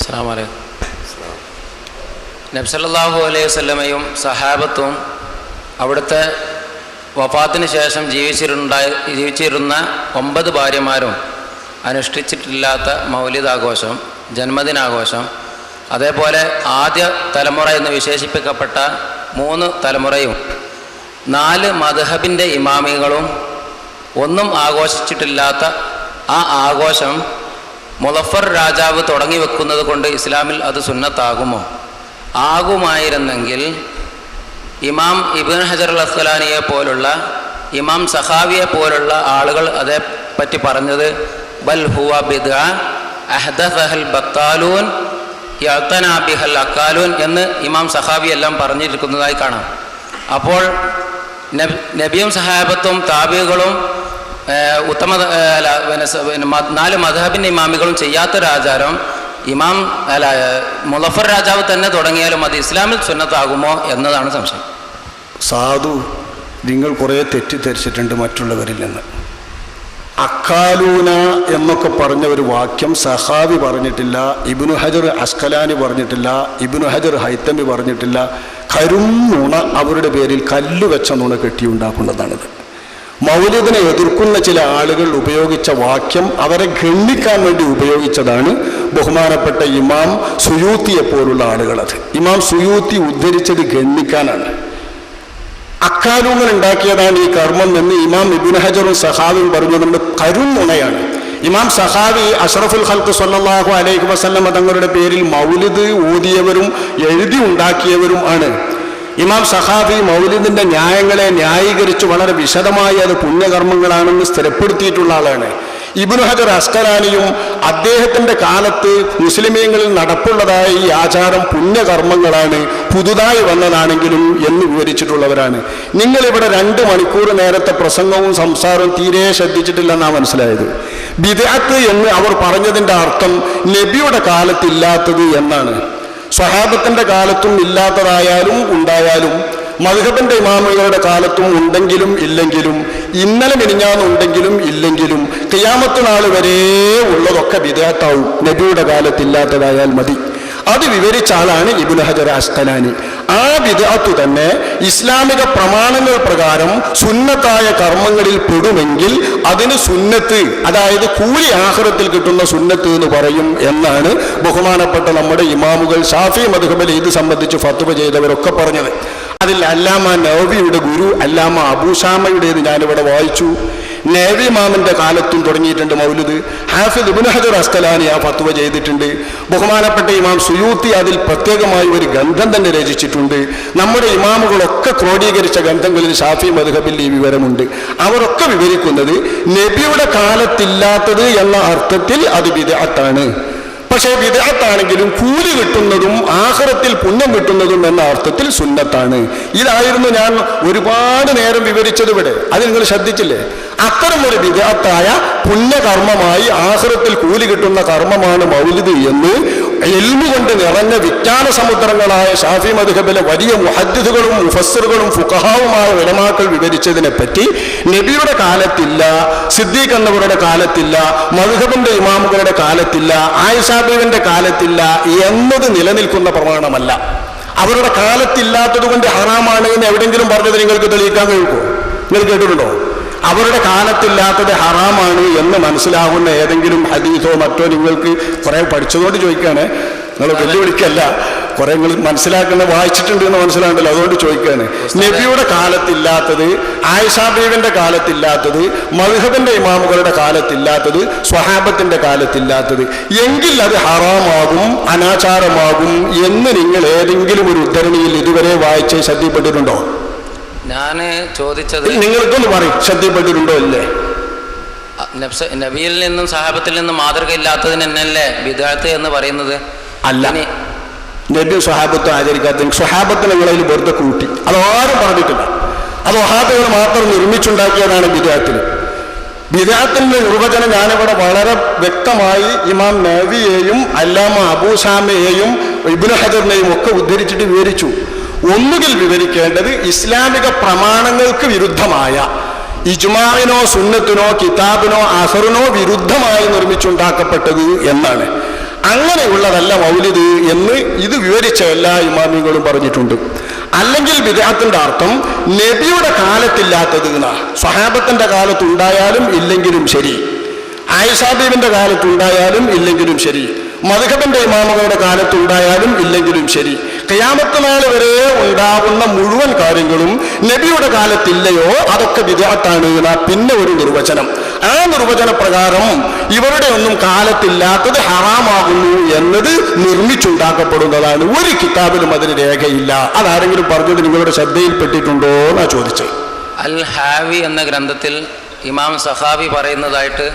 അസ്സലാമു അലൈക്കും. നബി സല്ലല്ലാഹു അലൈഹി വസല്ലമയും സഹാബത്തും അവിടുത്തെ വഫാത്തിന് ശേഷം ജീവിച്ചിരുന്ന 9 ഭാര്യമാരും അനുഷ്ഠിച്ചിട്ടില്ലാത്ത മൗലിദാഘോഷം, ജന്മദിനാഘോഷം, അതേപോലെ ആദ്യ തലമുറ എന്ന് വിശേഷിപ്പിക്കപ്പെട്ട 3 തലമുറയും 4 മദ്ഹബിൻ്റെ ഇമാമികളും ഒന്നും ആഘോഷിച്ചിട്ടില്ലാത്ത ആ ആഘോഷം മുളഫർ രാജാവ് തുടങ്ങി വെക്കുന്നത് കൊണ്ട് ഇസ്ലാമിൽ അത് സുന്നത്താകുമോ? ആകുമായിരുന്നെങ്കിൽ ഇമാം ഇബ്നു ഹജർ അൽ അസ്ഖലാനിയെ പോലുള്ള, ഇമാം സഖാവിയെ പോലുള്ള ആളുകൾ അതേപ്പറ്റി പറഞ്ഞത് ബൽ ഹുവ ബിദ്അ അഹ്ദസഹൽ ബത്താലൂൻ യഅ്തനാ ബിഹൽ അക്കാലൂൻ എന്ന് ഇമാം സഖാവി എല്ലാം പറഞ്ഞിരിക്കുന്നതായി കാണാം. അപ്പോൾ നബിയും സഹാബത്തും താബികളും ഉത്തമ 4 മദ്ഹബിൻ്റെ ഇമാമികളും ചെയ്യാത്തൊരാചാരം മുളഫർ രാജാവ് തന്നെ തുടങ്ങിയാലും അത് ഇസ്ലാമിൽ സുന്നത്താകുമോ എന്നതാണ് സംശയം. സാധു, നിങ്ങൾ കുറേ തെറ്റിദ്ധരിച്ചിട്ടുണ്ട് മറ്റുള്ളവരിൽ നിന്ന്. അക്കാലൂന എന്നൊക്കെ പറഞ്ഞ ഒരു വാക്യം സഹാബി പറഞ്ഞിട്ടില്ല, ഇബ്നു ഹജർ അസ്കലാനി പറഞ്ഞിട്ടില്ല, ഇബ്നു ഹജർ ഹൈത്തമി പറഞ്ഞിട്ടില്ല. നുണ, അവരുടെ പേരിൽ കല്ലുവെച്ച നുണ കെട്ടിയുണ്ടാക്കുന്നതാണിത്. മൗലിദിനെ എതിർക്കുന്ന ചില ആളുകൾ ഉപയോഗിച്ച വാക്യം അവരെ ഖണ്ഡിക്കാൻ വേണ്ടി ഉപയോഗിച്ചതാണ് ബഹുമാനപ്പെട്ട ഇമാം സുയൂത്തിയെ പോലുള്ള ആളുകളത്. ഇമാം സുയൂത്തി ഉദ്ധരിച്ചത് ഖണ്ഡിക്കാനാണ്. അക്കാലൂങ്ങൾ ഉണ്ടാക്കിയതാണ് ഈ കർമ്മം എന്ന് ഇമാം ഇബ്നു ഹജറും സഹാവിയും പറഞ്ഞതുകൊണ്ട് നുണയാണ്. ഇമാം സഹാവി അഷ്റഫുൽ ഖൽഖ് സ്വല്ലല്ലാഹു അലൈഹി വസല്ലം തങ്ങളുടെ പേരിൽ മൗലിദ് ഓതിയവരും എഴുതി ഉണ്ടാക്കിയവരും ആണ്. ഇമാം സഹാബി മൗലിദിന്റെ ന്യായങ്ങളെ ന്യായീകരിച്ച് വളരെ വിശദമായി അത് പുണ്യകർമ്മങ്ങളാണെന്ന് സ്ഥിരപ്പെടുത്തിയിട്ടുള്ള ആളാണ്. ഇബ്നു ഹജർ അസ്കലാനിയും അദ്ദേഹത്തിന്റെ കാലത്ത് മുസ്ലിമീങ്ങളിൽ നടപ്പുള്ളതായ ഈ ആചാരം പുണ്യകർമ്മങ്ങളാണ്, പുതുതായി വന്നതാണെങ്കിലും എന്ന് വിവരിച്ചിട്ടുള്ളവരാണ്. നിങ്ങളിവിടെ 2 മണിക്കൂർ നേരത്തെ പ്രസംഗവും സംസാരവും തീരെ ശ്രദ്ധിച്ചിട്ടില്ലെന്നാണ് മനസ്സിലായത്. ബിദ്അത്ത് എന്ന് അവർ പറഞ്ഞതിൻ്റെ അർത്ഥം നബിയുടെ കാലത്തില്ലാത്തത് എന്നാണ്. സ്വഹാബത്തിന്റെ കാലത്തും ഇല്ലാത്തതായാലും ഉണ്ടായാലും, മദ്ഹബിന്റെ ഇമാമുകളുടെ കാലത്തും ഉണ്ടെങ്കിലും ഇല്ലെങ്കിലും, ഇന്നലെ മിനിഞ്ഞാന്നുണ്ടെങ്കിലും ഇല്ലെങ്കിലും, ഖിയാമത്ത് നാൾ വരെ ഉള്ളതൊക്കെ ബിദ്അത്താവും. നബിയുടെ കാലത്തില്ലാത്തതായാൽ മതി. അത് വിവരിച്ച ആളാണ് ഇബ്നു ഹജർ അസ്ഖലാനി. ആ ബിദ്അത്ത് തന്നെ ഇസ്ലാമിക പ്രമാണങ്ങൾ പ്രകാരം സുന്നത്തായ കർമ്മങ്ങളിൽ പെടുമെങ്കിൽ അതിന് സുന്നത്ത്, അതായത് കൂലി ആഖിറത്തിൽ കിട്ടുന്ന സുന്നത്ത് എന്ന് പറയും എന്നാണ് ബഹുമാനപ്പെട്ട നമ്മുടെ ഇമാമുകൾ ഷാഫി മദ്ഹബിൽ ഇത് സംബന്ധിച്ച് ഫത്വ ചെയ്തവരൊക്കെ പറഞ്ഞത്. അതിൽ അല്ലാമ നവവിയുടെ ഗുരു അല്ലാമ അബൂഷാമയുടേത് ഞാനിവിടെ വായിച്ചു. നവവി ഇമാമിന്റെ കാലത്തും തുടങ്ങിയിട്ടുണ്ട് മൗലിദ്. ഹാഫിദ് ഇബ്നു ഹജർ അസ്ഖലാനി ആ ഫത്വ ചെയ്തിട്ടുണ്ട്. ബഹുമാനപ്പെട്ട ഇമാം സുയൂത്തി അതിൽ പ്രത്യേകമായി ഒരു ഗ്രന്ഥം തന്നെ രചിച്ചിട്ടുണ്ട്. നമ്മുടെ ഇമാമുകളൊക്കെ ക്രോഡീകരിച്ച ഗ്രന്ഥങ്ങളിൽ ഷാഫി മദ്ഹബിൽ ഈ വിവരമുണ്ട്. അവരൊക്കെ വിവരിക്കുന്നത് നബിയുടെ കാലത്തില്ലാത്തത് എന്ന അർത്ഥത്തിൽ അത് ബിദ്അത്താണ്. പക്ഷേ ബിദ്അത്താണെങ്കിലും കൂലി കിട്ടുന്നതും ആഖിറത്തിൽ പുണ്യം കിട്ടുന്നതും എന്ന അർത്ഥത്തിൽ സുന്നത്താണ്. ഇതായിരുന്നു ഞാൻ ഒരുപാട് നേരം വിവരിച്ചത് ഇവിടെ. അത് നിങ്ങൾ ശ്രദ്ധിച്ചില്ലേ? അത്തരം ഒരു ബിദ്അത്തായ പുണ്യകർമ്മമായി ആഖിറത്തിൽ കൂലി കിട്ടുന്ന കർമ്മമാണ് മൗലിദ് എന്ന് ഇൽമു കൊണ്ട് നിറഞ്ഞ വിജ്ഞാന സമുദ്രങ്ങളായ ഷാഫി മദ്ഹബിലെ വലിയ മുഹദ്ദിസുകളും മുഫസ്സിറുകളും ഫുഖഹാവുമായ ഉലമാക്കൾ വിവരിച്ചതിനെ പറ്റി നബിയുടെ കാലത്തില്ല, സിദ്ദീഖ് എന്നവരുടെ കാലത്തില്ല, മദ്ഹബിന്റെ ഇമാമുകളുടെ കാലത്തില്ല, ആയിഷ ബീവിന്റെ കാലത്തില്ല എന്നത് നിലനിൽക്കുന്ന പ്രമാണമല്ല. അവരുടെ കാലത്തില്ലാത്തത് കൊണ്ട് ഹറാമാണ് എന്ന് എവിടെയെങ്കിലും പറഞ്ഞത് നിങ്ങൾക്ക് തെളിയിക്കാൻ കഴിയുമോ? നിങ്ങൾ കേട്ടിട്ടുണ്ടോ? അവരുടെ കാലത്തില്ലാത്തത് ഹറാമാണ് എന്ന് മനസ്സിലാകുന്ന ഏതെങ്കിലും ഹദീസോ മറ്റോ നിങ്ങൾക്ക് കുറെ പഠിച്ചതുകൊണ്ട് ചോദിക്കുകയാണ്. നിങ്ങൾ വെല്ലുവിളിക്കല്ല, കുറെ നിങ്ങൾ മനസ്സിലാക്കുന്ന വായിച്ചിട്ടുണ്ട് എന്ന് മനസ്സിലാകണ്ടല്ലോ, അതുകൊണ്ട് ചോദിക്കുകയാണ്. നബിയുടെ കാലത്തില്ലാത്തത്, ആയിഷ ബീവിന്റെ കാലത്തില്ലാത്തത്, മദ്ഹബിന്റെ ഇമാമുകളുടെ കാലത്തില്ലാത്തത്, സ്വഹാബത്തിന്റെ കാലത്തില്ലാത്തത് എങ്കിൽ അത് ഹറാമാകും, അനാചാരമാകും എന്ന് നിങ്ങൾ ഏതെങ്കിലും ഒരു ഉദ്ധരണിയിൽ ഇതുവരെ വായിച്ച് ശ്രദ്ധപ്പെട്ടിട്ടുണ്ടോ? ഞാൻ ചോദിച്ചത് നിങ്ങൾക്കൊന്ന് പറയും, ശ്രദ്ധപ്പെട്ടിട്ടുണ്ടോ? ഇല്ലേ? നബിയിൽ നിന്നും സഹാബത്തിൽ നിന്നും മാതൃക ഇല്ലാത്തതിന് എന്നല്ലേ ബിദ്അത്ത് എന്ന് പറയുന്നത്? അല്ല, നബി സ്വഹാബത്ത് ആചരിക്കാത്തതിന് സ്വഹാബത്തിന് നിങ്ങളതിൽ വെറുതെ കൂട്ടി, അതാരും പറഞ്ഞിട്ടില്ല. അത് വഹാബികൾ മാത്രം നിർമ്മിച്ചുണ്ടാക്കിയതാണ് ബിദ്അത്തിന്. ബിദ്അത്തിന്റെ നിർവചനം ഞാനിവിടെ വളരെ വ്യക്തമായി ഇമാം നവവിയെയും അല്ലാമ അബൂഷാമയെയും ഇബ്നു ഹജറിനെയും ഒക്കെ ഉദ്ധരിച്ചിട്ട് വിവരിച്ചു. ഒന്നുകിൽ വിവരിക്കേണ്ടത് ഇസ്ലാമിക പ്രമാണങ്ങൾക്ക് വിരുദ്ധമായ, ഇജ്മാഇനോ സുന്നത്തിനോ കിതാബിനോ അസറിനോ വിരുദ്ധമായി നിർമ്മിച്ചുണ്ടാക്കപ്പെട്ടത് എന്നാണ്. അങ്ങനെയുള്ളതല്ല മൗലിദ് എന്ന് ഇത് വിവരിച്ച എല്ലാ ഇമാമികളും പറഞ്ഞിട്ടുണ്ട്. അല്ലെങ്കിൽ ബിദ്അത്തിന്റെ അർത്ഥം നബിയുടെ കാലത്തില്ലാത്തത് എന്നാ. സ്വഹാബത്തിന്റെ കാലത്തുണ്ടായാലും ഇല്ലെങ്കിലും ശരി, ആയിഷാ ബീവിന്റെ കാലത്തുണ്ടായാലും ഇല്ലെങ്കിലും ശരി, മദ്ഹബിന്റെ ഇമാമുകളുടെ കാലത്തുണ്ടായാലും ഇല്ലെങ്കിലും ശരി, ഖിയാമത്ത് നാൾ വരെ ഉണ്ടാകുന്ന മുഴുവൻ കാര്യങ്ങളും നബിയുടെ കാലത്തില്ലയോ അതൊക്കെ ബിദ്അത്താണ് എന്നാ പിന്നെ ഒരു നിർവചനം. ആ നിർവചന പ്രകാരം ഇവരുടെ ഒന്നും കാലത്തില്ലാത്തത് ഹറാമാകുന്നു എന്നത് നിർമ്മിച്ചുണ്ടാക്കപ്പെടുന്നതാണ്. ഒരു കിതാബിലും അതിന് രേഖയില്ല. അതാരെങ്കിലും പറഞ്ഞത് നിങ്ങളുടെ ശ്രദ്ധയിൽപ്പെട്ടിട്ടുണ്ടോ എന്നാ ചോദിച്ചത്. അൽ ഹാവി എന്ന ഗ്രന്ഥത്തിൽ ഇമാം സഖാവി പറയുന്നതായിട്ട്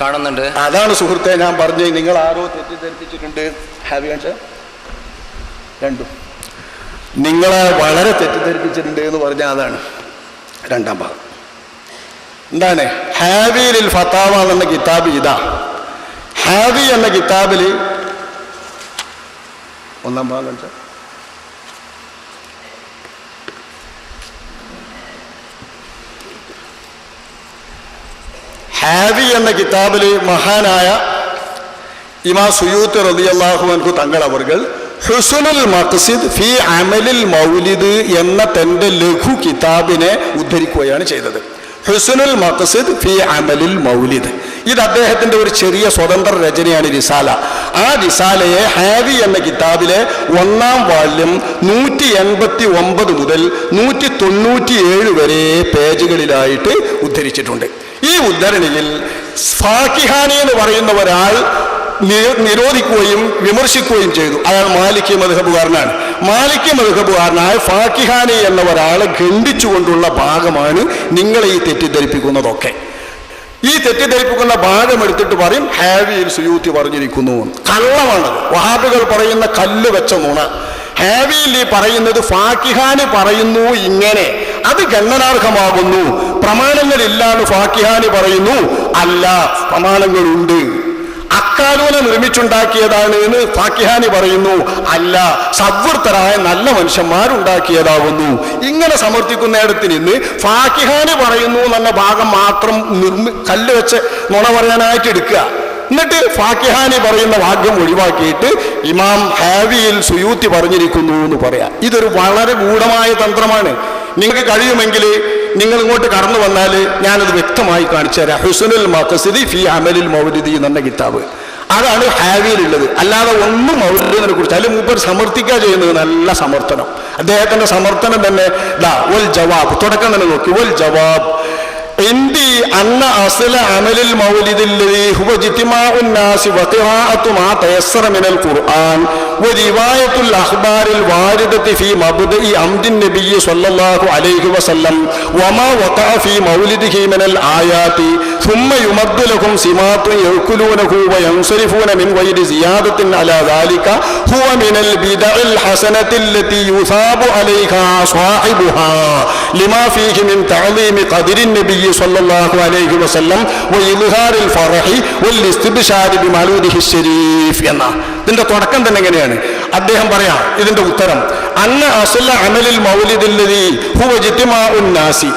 കാണുന്നുണ്ട്. അതാണ് സുഹൃത്തെ ഞാൻ പറഞ്ഞത്. നിങ്ങൾ ആരോ തെറ്റിദ്ധരിപ്പിച്ചിട്ടുണ്ട്. ഹാവി കാണിച്ച രണ്ടും നിങ്ങളെ വളരെ തെറ്റിദ്ധരിപ്പിച്ചിട്ടുണ്ട് എന്ന് പറഞ്ഞാൽ അതാണ് രണ്ടാം ഭാഗം. എന്താണ് ഹാവിയിൽ ഫത്താവ എന്ന കിതാബ്? ഇതാ ഹാവി എന്ന കിതാബിൽ ഒന്നാം ഭാഗം കാണിച്ച ഹാവി എന്ന കിതാബിൽ മഹാനായ ഇമാം സുയൂത്തി റളിയല്ലാഹു അൻഹു തങ്ങൾ അവർകൾ ഹുസ്നുൽ മഖ്സിദ് ഫി അമലിൽ മൗലിദ് എന്ന തന്റെ ലഘു കിതാബിനെ ഉദ്ധരിക്കുകയാണ് ചെയ്തത്. ഹുസ്നുൽ മഖ്സിദ് ഫി അമലിൽ മൗലിദ് ഇത് അദ്ദേഹത്തിന്റെ ഒരു ചെറിയ സ്വതന്ത്ര രചനയാണ് റിസാല. ആ റിസാലയെ ഹാവി എന്ന കിതാബിലെ 1-ാം വാല്യം 189 മുതൽ 197 വരെ പേജുകളിലായിട്ട് ഉദ്ധരിച്ചിട്ടുണ്ട്. ഈ ഉദ്ധരണിയിൽ ഫാക്കിഹാനി എന്ന് പറയുന്ന ഒരാൾ നിരോധിക്കുകയും വിമർശിക്കുകയും ചെയ്തു. അയാൾ മാലിക്കി മദ്ഹബുകാരനാണ്. മാലിക്കി മദ്ഹബുകാരനായ ഫാക്കിഹാനി എന്ന ഒരാളെ ഖണ്ഡിച്ചുകൊണ്ടുള്ള ഭാഗമാണ് നിങ്ങളെ ഈ തെറ്റിദ്ധരിപ്പിക്കുന്നതൊക്കെ. ഈ തെറ്റിദ്ധരിപ്പിക്കുന്ന ഭാഗം എടുത്തിട്ട് പറയും ഹാവിയിൽ സുയൂത്തി പറഞ്ഞിരിക്കുന്നു. കള്ളമാണത്. വഹാബികൾ പറയുന്ന കല്ല് വെച്ച നുണ. ഹാവിയിൽ ഈ പറയുന്നത് ഫാക്കിഹാനി പറയുന്നു ഇങ്ങനെ, അത് ഗണനാർഹമാകുന്നു. പ്രമാണങ്ങളില്ലാന്ന് ഫാക്കിഹാനി പറയുന്നു. അല്ല, പ്രമാണങ്ങളുണ്ട്. അക്കാലൂനെ നിർമ്മിച്ചുണ്ടാക്കിയതാണ് എന്ന് ഫാക്കിഹാനി പറയുന്നു. അല്ല, സവ്വൃത്തരായ നല്ല മനുഷ്യന്മാരുണ്ടാക്കിയതാകുന്നു. ഇങ്ങനെ സമർത്ഥിക്കുന്നിടത്ത് നിന്ന് ഫാക്കിഹാനി പറയുന്നു എന്ന ഭാഗം മാത്രം കല്ല് വെച്ച് നുണ പറയാനായിട്ട് എടുക്കുക. എന്നിട്ട് ഫാക്കിഹാനി പറയുന്ന ഭാഗ്യം ഒഴിവാക്കിയിട്ട് ഇമാം ഹാവിയിൽ സുയൂത്തി പറഞ്ഞിരിക്കുന്നു എന്ന് പറയാം. ഇതൊരു വളരെ ഗൂഢമായ തന്ത്രമാണ്. നിങ്ങൾക്ക് കഴിയുമെങ്കിൽ നിങ്ങൾ ഇങ്ങോട്ട് കടന്നു വന്നാൽ ഞാനത് വ്യക്തമായി കാണിച്ചു തരാം. ഹുസ്നുൽ മഖ്സിദ് ഫി അമലിൽ മൗലിദി എന്ന കിതാബ്, അതാണ് ഹാവിയിലുള്ളത്. അല്ലാതെ ഒന്നും മൗലിദിനെ കുറിച്ച് അതിൽ മൂപ്പർ സമർത്ഥിക്കുക ചെയ്യുന്നത് നല്ല സമർത്ഥനം. അദ്ദേഹത്തിന്റെ സമർത്ഥനം തന്നെ വൽ ജവാബ്, തുടക്കം തന്നെ നോക്കി. വൽ ജവാബ് عندي أن أصل عمل المولد الذي هو اجتماع الناس وقراءة ما تيسر من القرآن ورواية الأخبار الواردة في مبدأ عمد النبي صلى الله عليه وسلم وما وقع في مولده من الآيات ثم يمد لهم سمات يأكلونه وينصرفون من غير زيادة على ذلك هو من البدع الحسنة التي يثاب عليها صاحبها لما فيه من تعظيم قدر النبي സല്ലല്ലാഹു അലൈഹി വസല്ലം വഇദ്ഹാറിൽ ഫറഹി വൽഇസ്തിബ്ശാരി ബിമൗലിദിഹി ശരീഫ് എന്ന. ഇതിന്റെ തുടക്കം തന്നെ എങ്ങനെയാണ്? അദ്ദേഹം പറയാം ഇതിന്റെ ഉത്തരം. അന്ന അസ്ല അമലിൽ മൗലിദില്ലദി ഹുവ ഇജ്തിമാഉൻ നാസി.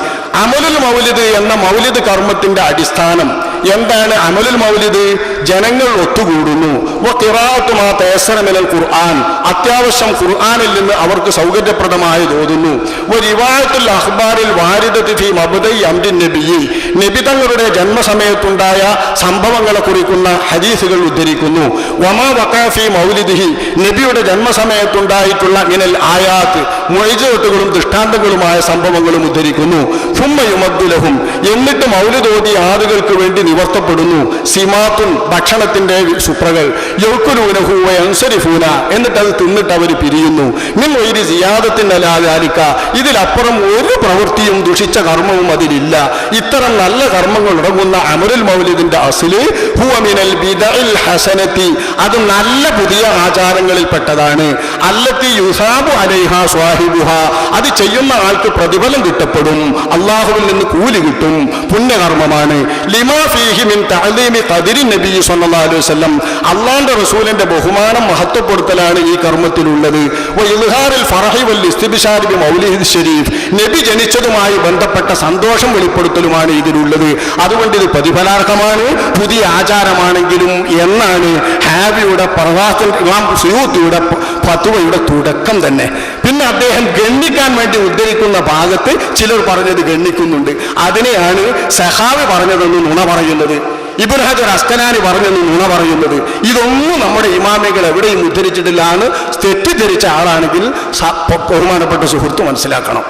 അമലുൽ മൗലിദ് എന്ന മൗലിദ് കർമ്മത്തിന്റെ അടിസ്ഥാനം എന്താണ്? അമലുൽ മൗലിദ് ജനങ്ങൾ ഒത്തുകൂടുന്നു. വഖിറാഅത്തു മാ തയസ്സറ മിനൽ ഖുർആൻ, അത്യാവശ്യം ഖുർആനിൽ നിന്ന് അവർക്ക് സൗകര്യപ്രദമായി ഓതുന്നു. വരിവായത്തുൽ അഖ്ബാരിൽ വാരിദത്തി ഫീ മബ്ദഇ അംദിൻ നബിയ്യി, നബി തങ്ങളുടെ ജന്മസമയത്തുണ്ടായ സംഭവങ്ങളെ കുറിക്കുന്ന ഹദീസുകൾ ഉദ്ധരിക്കുന്നു. വമാ വഖഅ ഫീ മൗലിദിഹി, നബിയുടെ ജന്മസമയത്തുണ്ടായിട്ടുള്ള മിനൽ ആയാത്ത്, മുഅ്ജിസത്തുകളും ദൃഷ്ടാന്തങ്ങളുമായ സംഭവങ്ങളും ഉദ്ധരിക്കുന്നു. സുമ്മ യുമദ്ദു ലഹും, എന്നിട്ട് മൗലിദ് ഓതി ആളുകൾക്ക് വേണ്ടി നിവർത്തപ്പെടുന്നു. സിമാത്തുൻ, ഭക്ഷണത്തിന്റെ സുപ്രകൾ. യൗക്കുലൂനഹു വയൻസരിഫൂന, എന്നിട്ട് അത് തിന്നിട്ട് അവർ പിരിയുന്നു. മിൻ ഗൈരി സിയാദത്തിൻ അലാ ദാലിക, ഇതിലപ്പുറം ഒരു പ്രവൃത്തിയും ദുഷിച്ച കർമ്മവും അതിലില്ല. ഇത്തരം നല്ല കർമ്മങ്ങൾ അടങ്ങുന്ന അമലുൽ മൗലിദിന്റെ അസ്ല് ഹുവ മിനൽ ബിദഇൽ ഹസനത്തി, അത് നല്ല പുതിയ ആചാരങ്ങളിൽപ്പെട്ടതാണ്. അല്ലത്തി യുസാബു അലൈഹാ സ്വാഹിബുഹ, അത് ചെയ്യുന്ന ആൾക്ക് പ്രതിഫലം കിട്ടപ്പെടും, അള്ളാഹുവിൽ നിന്ന് കൂലി കിട്ടും, പുണ്യകർമ്മമാണ്. ലിമാ ഫീ ഫീഹി മിൻ തഅലീമി ഖദരി നബി സ്വല്ലല്ലാഹു അലൈഹി വസല്ലം, അള്ളാഹുവിന്റെ റസൂലിന്റെ ബഹുമാനം മഹത്വപ്പെടുത്തലാണ് ഈ കർമ്മത്തിലുള്ളത്. വ ഇൽഹാറിൽ ഫറഹി വൽ ഇസ്തിബ്ശാരി ബി മൗലിദിൽ ശരീഫ്, നബി ജനിച്ചതുമായി ബന്ധപ്പെട്ട സന്തോഷം വെളിപ്പെടുത്തലുമാണ് ഇതിലുള്ളത്. അതുകൊണ്ട് ഇത് പ്രതിഫലാർഹമാണ്, പുതിയ ആചാരമാണെങ്കിലും എന്നാണ് ഹാബിയുടെ പ്രവാസൻ ഇമാം സുയൂത്തിയുടെ ഫത്വയുടെ തുടക്കം തന്നെ. പിന്നെ അദ്ദേഹം ഗണ്ണിക്കാൻ വേണ്ടി ഉദ്ധരിക്കുന്ന ഭാഗത്ത് ചിലർ പറഞ്ഞത് ഗണ്ണിക്കുന്നുണ്ട്. അതിനെയാണ് സഹാബി പറഞ്ഞതെന്ന് നുണ പറയുന്നത്, ഇബ്നു ഹജർ അസ്കലാനി പറഞ്ഞെന്ന് നുണ പറയുന്നത്. ഇതൊന്നും നമ്മുടെ ഇമാമികൾ എവിടെയും ഉദ്ധരിച്ചിട്ടില്ലാണ്. തെറ്റിദ്ധരിച്ച ആളാണെങ്കിൽ ബഹുമാനപ്പെട്ട സുഹൃത്ത് മനസ്സിലാക്കണം.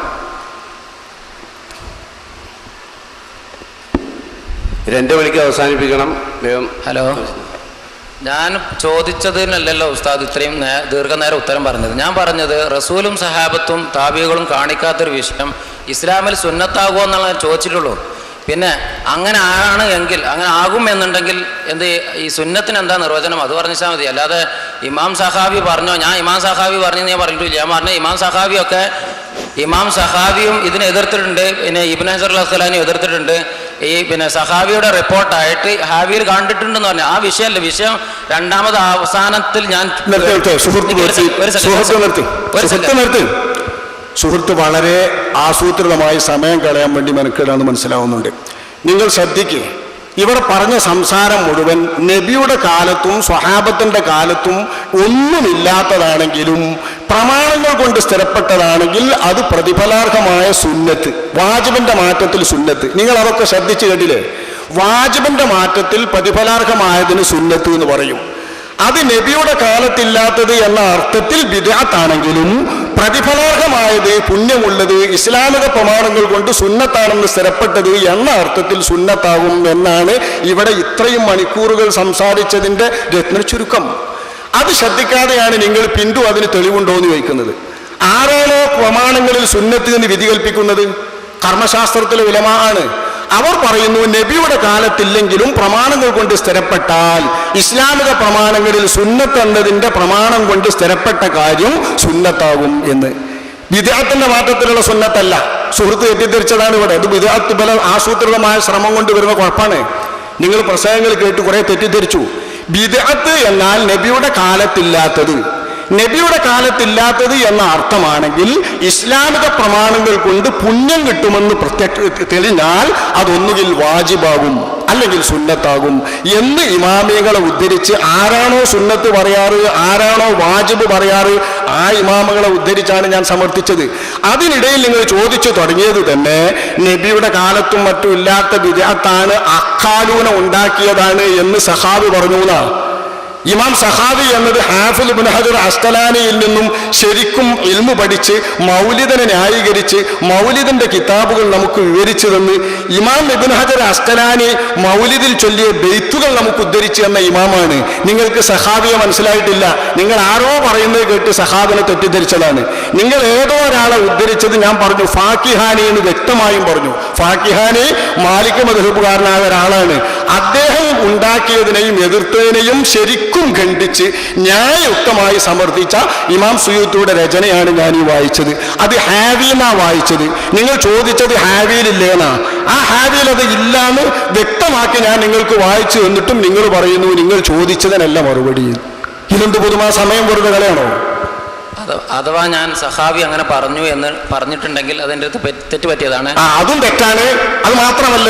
രണ്ട് മണിക്ക് അവസാനിപ്പിക്കണം. ഹലോ, ഞാൻ ചോദിച്ചതിനല്ലല്ലോ ഉസ്താദ് ഇത്രയും ദീർഘനേരം ഉത്തരം പറഞ്ഞത്. ഞാൻ പറഞ്ഞത് റസൂലും സഹാബത്തും താബികളും കാണിക്കാത്തൊരു വിഷയം ഇസ്ലാമിൽ സുന്നത്താകുമോ എന്നുള്ള ചോദിച്ചിട്ടുള്ളൂ. പിന്നെ അങ്ങനെ ആണ് എങ്കിൽ, അങ്ങനെ ആകും എന്നുണ്ടെങ്കിൽ എന്ത് ഈ സുന്നത്തിന് എന്താ നിർവചനം അത് പറഞ്ഞാൽ മതി. അല്ലാതെ ഇമാം സഹാബി പറഞ്ഞോ, ഞാൻ ഇമാം സഹാബി പറഞ്ഞു ഞാൻ പറഞ്ഞിട്ടില്ല. ഞാൻ പറഞ്ഞ ഇമാം സഹാബിയും ഇതിനെ എതിർത്തിട്ടുണ്ട്, പിന്നെ ഇബ്നു ഹജർ അൽ അസ്ഖലാനി എതിർത്തിട്ടുണ്ട്. ഈ പിന്നെ സഹാബിയുടെ റിപ്പോർട്ടായിട്ട് ഹാവിയിൽ കണ്ടിട്ടുണ്ടെന്ന് പറഞ്ഞു. ആ വിഷയമല്ല വിഷയം. രണ്ടാമത് അവസാനത്തിൽ ഞാൻ സുഹൃത്ത് വളരെ ആസൂത്രിതമായി സമയം കളയാൻ വേണ്ടി മെനക്കെടാന്ന് മനസ്സിലാവുന്നുണ്ട്. നിങ്ങൾ ശ്രദ്ധിക്കുക, ഇവർ പറഞ്ഞ സംസാരം മുഴുവൻ നബിയുടെ കാലത്തും സ്വഹാബത്തിന്റെ കാലത്തും ഒന്നുമില്ലാത്തതാണെങ്കിലും പ്രമാണങ്ങൾ കൊണ്ട് സ്ഥിരപ്പെട്ടതാണെങ്കിൽ അത് പ്രതിഫലാർഹമായ സുന്നത്ത്, വാജിബിന്റെ മാറ്റത്തിൽ സുന്നത്ത്. നിങ്ങൾ അതൊക്കെ ശ്രദ്ധിച്ചു കേട്ടില്ലേ? വാജിബിന്റെ മാറ്റത്തിൽ പ്രതിഫലാർഹമായതിന് സുന്നത്ത് എന്ന് പറയും. അത് നബിയുടെ കാലത്തില്ലാത്തത് എന്ന അർത്ഥത്തിൽ ബിദ്അത്താണെങ്കിലും പ്രതിഫലാർഹമായത്, പുണ്യമുള്ളത്, ഇസ്ലാമിക പ്രമാണങ്ങൾ കൊണ്ട് സുന്നത്താണെന്ന് സ്ഥിരപ്പെട്ടത് എന്ന അർത്ഥത്തിൽ സുന്നത്താകും എന്നാണ് ഇവിടെ ഇത്രയും മണിക്കൂറുകൾ സംസാരിച്ചതിൻ്റെ രത്ന ചുരുക്കം. അത് ശ്രദ്ധിക്കാതെയാണ് നിങ്ങൾ പിന്തു അതിന് തെളിവുണ്ടോ എന്ന് ചോദിക്കുന്നത്. ആരാണോ പ്രമാണങ്ങളിൽ സുന്നത്ത് എന്ന് വിധി കൽപ്പിക്കുന്നത്? കർമ്മശാസ്ത്രത്തിലെ ഉലമാ ആണ്. അവർ പറയുന്നു നബിയുടെ കാലത്തില്ലെങ്കിലും പ്രമാണങ്ങൾ കൊണ്ട് സ്ഥിരപ്പെട്ടാൽ, ഇസ്ലാമിക പ്രമാണങ്ങളിൽ സുന്നത്ത് എന്നതിൻ്റെ പ്രമാണം കൊണ്ട് സ്ഥിരപ്പെട്ട കാര്യം സുന്നത്താകും എന്ന്. ബിദ്അത്തിന്റെ മാറ്റത്തിലുള്ള സുന്നത്തല്ല. സുഹൃത്ത് തെറ്റിദ്ധരിച്ചതാണ് ഇവിടെ. അത് ബിദ്അത്ത് ബല ആസൂത്രിതമായ ശ്രമം കൊണ്ട് വരുന്ന കുഴപ്പമാണ്. നിങ്ങൾ പ്രസംഗങ്ങൾ കേട്ട് കുറെ തെറ്റിദ്ധരിച്ചു. ബിദ്അത്ത് എന്നാൽ നബിയുടെ കാലത്തില്ലാത്തത്. നബിയുടെ കാലത്തില്ലാത്തത് എന്ന അർത്ഥമാണെങ്കിൽ ഇസ്ലാമിക പ്രമാണങ്ങൾ കൊണ്ട് പുണ്യം കിട്ടുമെന്ന് തെളിഞ്ഞാൽ അതൊന്നുകിൽ വാജിബാകും അല്ലെങ്കിൽ സുന്നത്താകും എന്ന് ഇമാമികളെ ഉദ്ധരിച്ച് ആരാണോ സുന്നത്ത് പറയാറ്, ആരാണോ വാജിബ് പറയാറ്, ആ ഇമാമുകളെ ഉദ്ധരിച്ചാണ് ഞാൻ സമർത്ഥിച്ചത്. അതിനിടയിൽ നിങ്ങൾ ചോദിച്ചു തുടങ്ങിയത് തന്നെ നബിയുടെ കാലത്തും മറ്റും ഇല്ലാത്ത ബിദ്അത്താണ്, അഖാലൂന ഉണ്ടാക്കിയതാണ് എന്ന് സഹാബി പറഞ്ഞു എന്നാണ്. ഇമാം സഹാബി എന്നത് ഹാഫിൽ ഇബ്നു ഹജർ അസ്ഖലാനിയിൽ നിന്നും ശരിക്കും ഇൽമു പഠിച്ച് മൗലിദിനെ ന്യായീകരിച്ച് മൗലിദിന്റെ കിതാബുകൾ നമുക്ക് വിവരിച്ചു തന്ന് ഇമാം ഇബ്നു ഹജർ അസ്ഖലാനി മൗലിദിൽ ചൊല്ലിയ ബെയ്ത്തുകൾ നമുക്ക് ഉദ്ധരിച്ചു എന്ന ഇമാമാണ്. നിങ്ങൾക്ക് സഹാബിയെ മനസ്സിലായിട്ടില്ല. നിങ്ങൾ ആരോ പറയുന്നത് കേട്ട് സഹാബിനെ തെറ്റിദ്ധരിച്ചതാണ്. നിങ്ങൾ ഏതോ ഒരാളെ ഉദ്ധരിച്ചത് ഞാൻ പറഞ്ഞു ഫാക്കിഹാനി എന്ന് വ്യക്തമായും പറഞ്ഞു. ഫാക്കിഹാനി മാലിക് മദ്ഹബുകാരനായ ഒരാളാണ്. അദ്ദേഹം ഉണ്ടാക്കിയതിനെയും എതിർത്തതിനെയും ശരിക്കും ഖണ്ഡിച്ച് ന്യായയുക്തമായി സമർത്ഥിച്ച ഇമാം സുയൂത്തിയുടെ രചനയാണ് ഞാൻ ഈ വായിച്ചത്. അത് ഹാവിന്നാ വായിച്ചത്. നിങ്ങൾ ചോദിച്ചത് ഹാവിയിലില്ലേന്നാ. ആ ഹാവിയിൽ അത് ഇല്ലാന്ന് വ്യക്തമാക്കി ഞാൻ നിങ്ങൾക്ക് വായിച്ചു എന്നിട്ടും നിങ്ങൾ പറയുന്നു നിങ്ങൾ ചോദിച്ചതിനല്ല മറുപടി. ഇതെന്ത് പൊതുമാ സമയം വെറുതെ കളയാണോ? അഥവാ ഞാൻ സഹാബി അങ്ങനെ പറഞ്ഞു എന്ന് പറഞ്ഞിട്ടുണ്ടെങ്കിൽ അതെൻ്റെ അടുത്ത് തെറ്റ് പറ്റിയതാണ്. അതും തെറ്റാണ്. അത് മാത്രമല്ല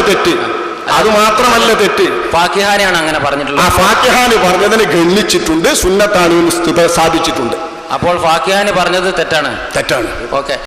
തെറ്റ്. ഫാക്കിഹാനിയാണ് അങ്ങനെ പറഞ്ഞിട്ടുള്ളത്. ആ ഫാക്കിഹാനി പറഞ്ഞതിനെ ഗണ്ണിച്ചിട്ടുണ്ട്, സുന്നത്താണ് സ്ഥാപിച്ചിട്ടുണ്ട്. അപ്പോൾ ഫാക്കിഹാനി പറഞ്ഞത് തെറ്റാണ്. ഓക്കെ.